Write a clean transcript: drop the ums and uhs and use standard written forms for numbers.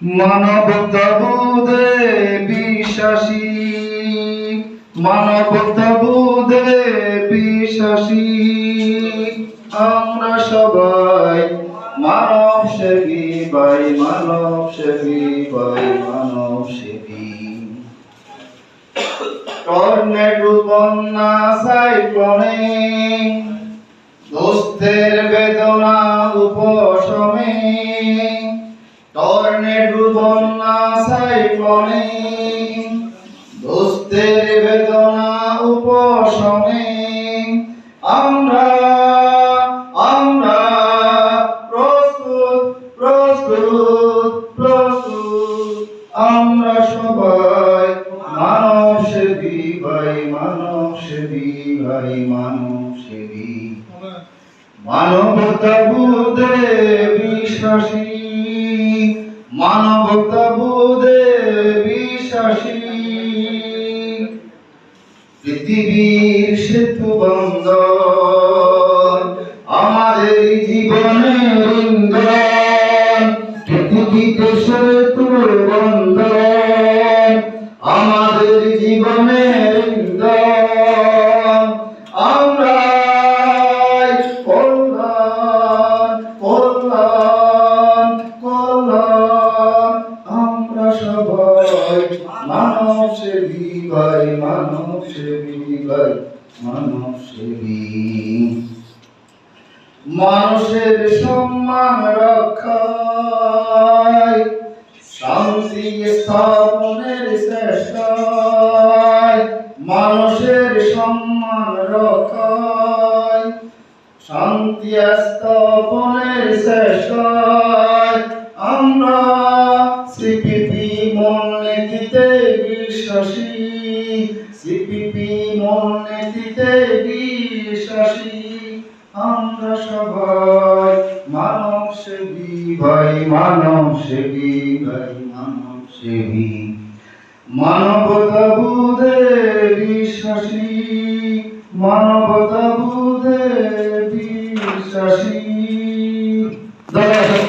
মানবতাবোধে বিশ্বাসী, মানবতাবোধে বিশ্বাসী আমরা সবাই, মানব সেবী ভাই, মানব সেবী ভাই, মানব সেবী। টর্নেডো বন্যা সাইক্লোনে দোস্তের বেদনা উপশমে, টর্নেডো বন্যা সাইক্লোনে দোস্তের বেদনা উপশমে আমরা আমরা প্রস্তুত প্রস্তুত প্রস্তুত আমরা সবাই মানব সেবী ভাই, মানব সেবী ভাই, মানব সেবী। মানবতাবোধে বিশ্বাসী, মানবতাবোধে বিশ্বাসী পৃথিবীর সেতু বন্ধন আমাদের জীবনের ইন্ধন, পৃথিবীতে সেতু বন্ধন আমাদের জীবনের ইন্ধন আমরা কল্যাণ কল্যাণ কল্যাণ আমরা সবাই মানব সেবী ভাই, মানব সেবী ভাই, মানব সেবী। মানুষের সম্মান রক্ষায় শান্তি স্থাপনের চেষ্টায়, মানুষের সম্মান রক্ষায় শান্তি স্থাপনের চেষ্টায় আমরা সিপিপি মূলনীতিতে বিশ্বাসী, সিপিপি মূলনীতিতে বিশ্বাসী আমরা সবাই মানব সেবী ভাই, মানব সেবী ভাই, মানব সেবী। মানবতাবোধে বিশ্বাসী, মানবতা